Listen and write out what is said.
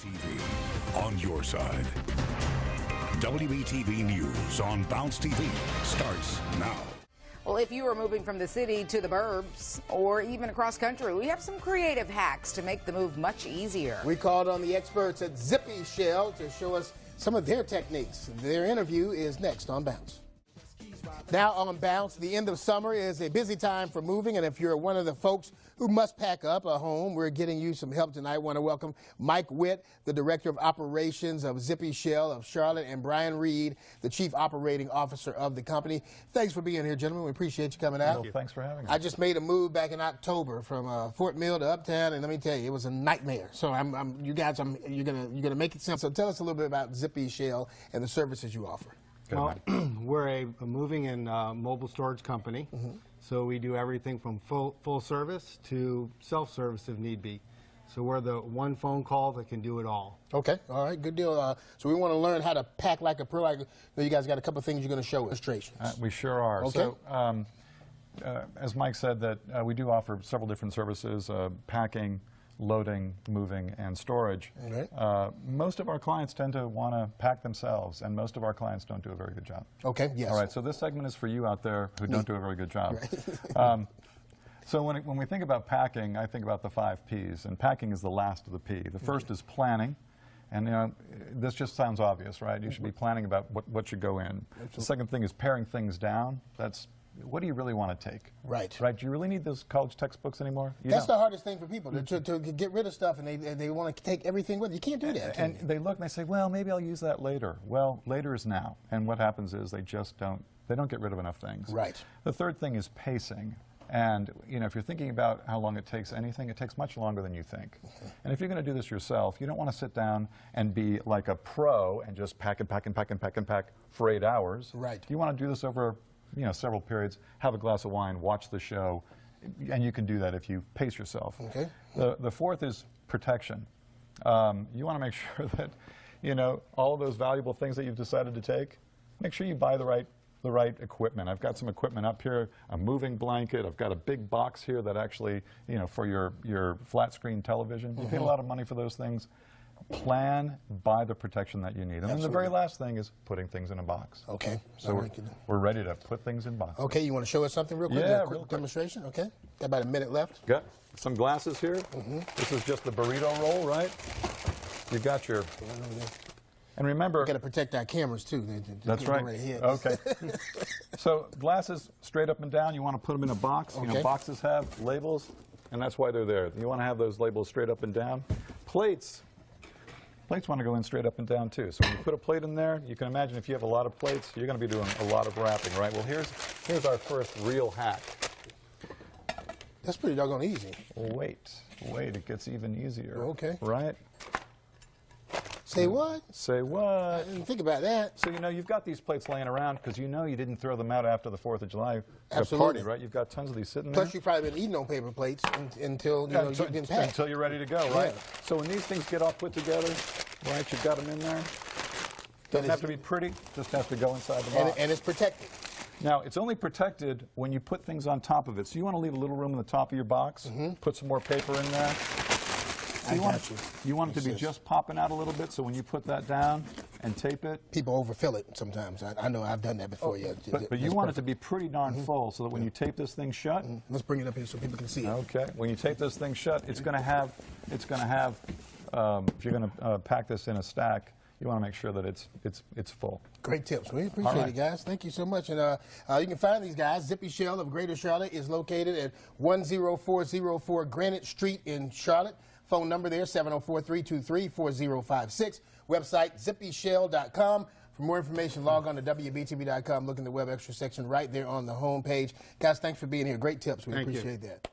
WBTV, on your side. WBTV News on Bounce TV starts now. Well, if you are moving from the city to the burbs or even across country, we have some creative hacks to make the move much easier. We called on the experts at Zippy Shell to show us some of their techniques. Their interview is next on Bounce. Now on Bounce, the end of summer is a busy time for moving, and if you're one of the folks who must pack up a home, we're getting you some help tonight. I want to welcome Mike Witt, the Director of Operations of Zippy Shell of Charlotte, and Brian Reed, the Chief Operating Officer of the company. Thanks for being here, gentlemen. We appreciate you coming out. Well, thanks for having us. I just made a move back in October from Fort Mill to Uptown, and let me tell you, it was a nightmare. So you're gonna make it simple. So tell us a little bit about Zippy Shell and the services you offer. Well, we're a moving and mobile storage company, so we do everything from full service to self-service if need be. So we're the one phone call that can do it all. Okay, all right, good deal. So we want to learn how to pack like a pro. I know you guys got a couple of things you're going to show illustrations. We sure are. Okay. So, as Mike said, that we do offer several different services: packing, loading, moving, and storage. Okay. Most of our clients tend to want to pack themselves, and most of our clients don't do a very good job. Okay, yes. All right, so this segment is for you out there who don't do a very good job. Right. So when we think about packing, I think about the 5 Ps, and packing is the last of the P. The first is planning, and you know, this just sounds obvious, right? You should be planning about what should go in. Absolutely. The second thing is paring things down. That's what do you really want to take? Right. Right. Do you really need those college textbooks anymore? That's the hardest thing for people, to get rid of stuff, and they want to take everything with them. You can't do that. And they look and they say, well, maybe I'll use that later. Well, later is now. And what happens is they just don't get rid of enough things. Right. The third thing is pacing. And you know, if you're thinking about how long it takes anything, it takes much longer than you think. And if you're going to do this yourself, you don't want to sit down and be like a pro and just pack and pack and pack and pack and pack for 8 hours. Right. You want to do this over several periods, have a glass of wine, watch the show, and you can do that if you pace yourself. Okay. The fourth is protection. You want to make sure that, all of those valuable things that you've decided to take, make sure you buy the right equipment. I've got some equipment up here, a moving blanket. I've got a big box here that actually, for your flat screen television. You pay a lot of money for those things. Plan, buy the protection that you need. And then the very last thing is putting things in a box. Okay. So we're ready to put things in boxes. Okay, you want to show us something real quick? Yeah, a quick demonstration? Okay. Got about a minute left. Got some glasses here. This is just the burrito roll, right? You got your... And remember... We've got to protect our cameras, too. That's right. Okay. So glasses straight up and down, you want to put them in a box. Okay. Boxes have labels, and that's why they're there. You want to have those labels straight up and down. Plates want to go in straight up and down, too. So when you put a plate in there, you can imagine if you have a lot of plates, you're going to be doing a lot of wrapping, right? Well, here's our first real hack. That's pretty doggone easy. Wait, it gets even easier. Okay. Right? Say what? Say what? I didn't think about that. So, you've got these plates laying around because you didn't throw them out after the 4th of July Absolutely. party, right? You've got tons of these sitting there. Plus, you've probably been eating on paper plates until you didn't pack. Until you're ready to go, right? Yeah. So when these things get all put together, right, you've got them in there. Doesn't have to be pretty, just has to go inside the box. And it's protected. Now, it's only protected when you put things on top of it. So you want to leave a little room in the top of your box, put some more paper in there. You want it to be just popping out a little bit, so when you put that down and tape it... People overfill it sometimes. I know I've done that before. Yeah, but you want it to be pretty darn full, so that when you tape this thing shut... Let's bring it up here so people can see it. Okay. When you tape this thing shut, it's going to have, if you're going to pack this in a stack, you want to make sure that it's full. Great tips. We appreciate it, guys. Thank you so much. And you can find these guys. Zippy Shell of Greater Charlotte is located at 10404 Granite Street in Charlotte. Phone number there, 704-323-4056. Website, zippyshell.com. For more information, log on to WBTV.com. Look in the Web Extra section right there on the home page. Guys, thanks for being here. Great tips. We appreciate that.